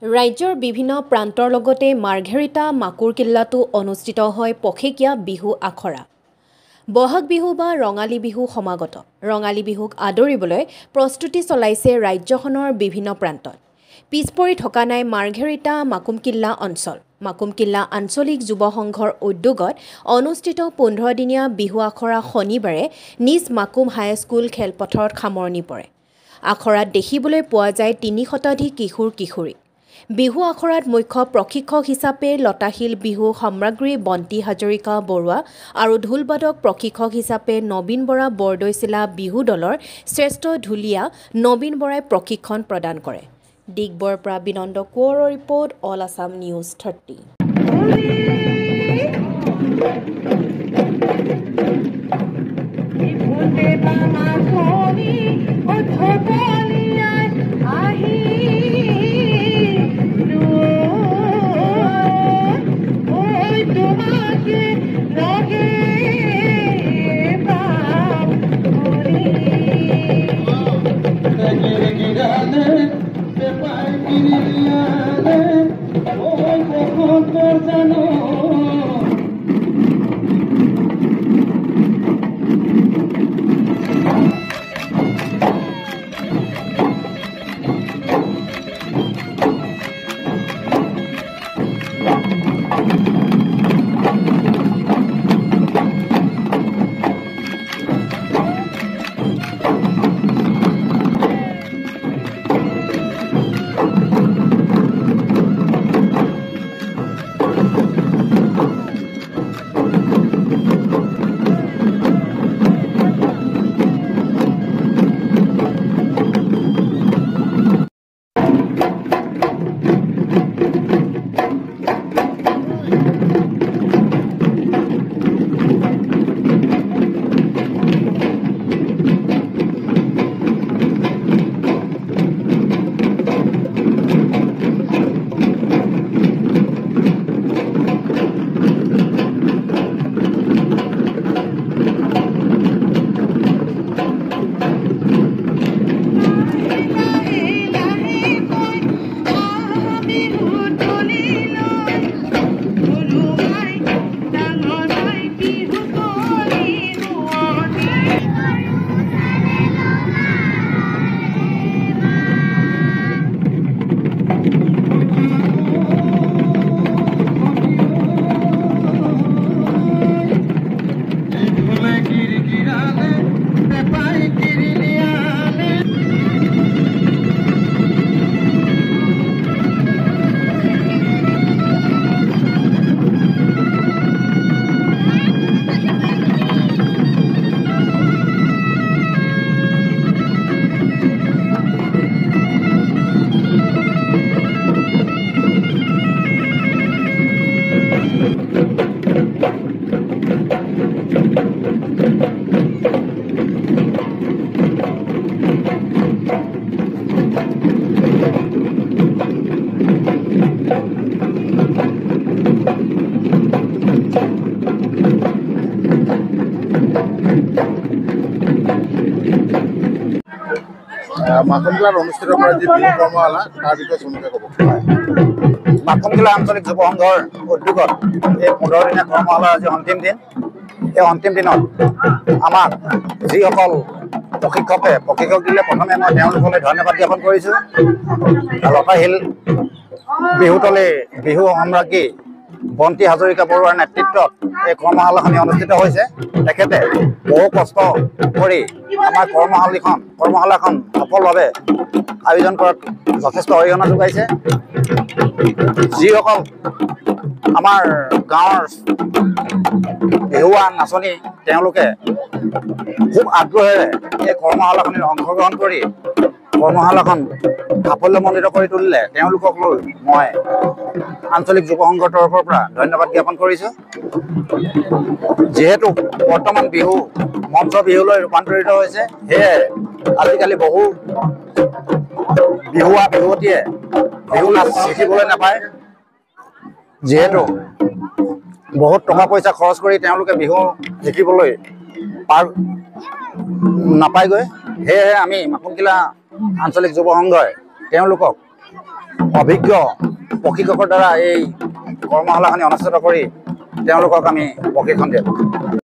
ৰাজ্যৰ বিভিন্ন প্ৰান্তৰ লগতে মাৰ্ঘেৰিটা মাকুৰ কিল্লাতো অনুষ্ঠিত হয় পখেকীয়া বিহু আখৰা। বহাগ বিহু বা ৰঙালী বিহু সমাগত। ৰঙালী বিহুক আদৰিবলৈ প্ৰস্তুতি চলাইছে ৰাজ্যখনৰ বিভিন্ন প্ৰান্তত। পিছপৰি থকা নাই মাৰ্ঘেৰিটা মাকুম কিল্লা অঞ্চল। মাকুম কিল্লা আঞ্চলিক যুৱ সংঘৰ উদ্যোগত অনুষ্ঠিত 15-দিনীয়া বিহু আখৰা শনিবাৰে নিজ মাকুম হাইস্কুল খেলপথাৰত সামৰণি পৰে। আখৰাত দেখিবলৈ পোৱা যায় 3 শতাধিক কিশোৰ-কিশোৰী। বিহু আখৰাত মুখ্য প্ৰশিক্ষক হিচাপে লতাশিল বিহু সম্ৰাজ্ঞী বন্তি হাজৰিকা বৰুৱা আৰু ঢোলবাদক প্ৰশিক্ষক হিচাপে নবীন বৰা বৰদৈচিলা বিহু দলৰ শ্ৰেষ্ঠ ঢুলীয়া নবীন বৰাই প্ৰশিক্ষণ প্ৰদান কৰে। ডিগবৈৰ পৰা বিনন্দ কোঁৱৰৰ report, all Assam news 30। Makum কিল্লাত অনুষ্ঠিত কৰা যি বিহু কৰ্মশালা তাৰ বিষয়ে চমুকৈ ক'ব। মাকুম কিল্লা আঞ্চলিক যুৱ সংঘৰ উদ্যোগত এই 15-দিনীয়া কৰ্মশালাৰ আজি অন্তিম দিন। এই অন্তিম দিনত আমাক যিসকল প্ৰশিক্ষক দিলে, প্ৰথমে মই তেওঁলোকলৈ ধন্যবাদ জ্ঞাপন কৰিছোঁ। লতাশিল বিহুতলীৰ বিহু সম্ৰাজ্ঞী বন্তি হাজৰিকা বৰুৱাৰ নেতৃত্বত এই কৰ্মশালাখনি অনুষ্ঠিত হৈছে। তেখেতে বহু কষ্ট কৰি আমাৰ কৰ্মশালাখন সফলভাৱে আয়োজন কৰাত যথেষ্ট অৰিহণা যোগাইছে। যিসকল আমাৰ গাঁৱৰ বিহুৱা নাচনী, তেওঁলোকে খুব আগ্ৰহেৰে এই কৰ্মশালাখনিত অংশগ্ৰহণ কৰি কৰ্মশালাখন সাফল্যমণ্ডিত কৰি তুলিলে। তেওঁলোকক লৈ মই আঞ্চলিক যুৱ সংঘৰ তৰফৰ পৰা ধন্যবাদ জ্ঞাপন কৰিছোঁ। যিহেতু বৰ্তমান বিহু মঞ্চ বিহুলৈ ৰূপান্তৰিত হৈছে, সেয়ে আজিকালি বহু বিহুৱতীয়ে বিহু নাচ শিকিবলৈ নাপায়। যিহেতু বহুত টকা পইচা খৰচ কৰি তেওঁলোকে বিহু শিকিবলৈ নাপায়গৈ, সেয়েহে আমি মাকুম কিল্লা আঞ্চলিক যুৱ সংঘই তেওঁলোকক অভিজ্ঞ প্ৰশিক্ষকৰ দ্বাৰা এই কৰ্মশালাখিনি অনুষ্ঠিত কৰি তেওঁলোকক আমি প্ৰশিক্ষণ দিওঁ।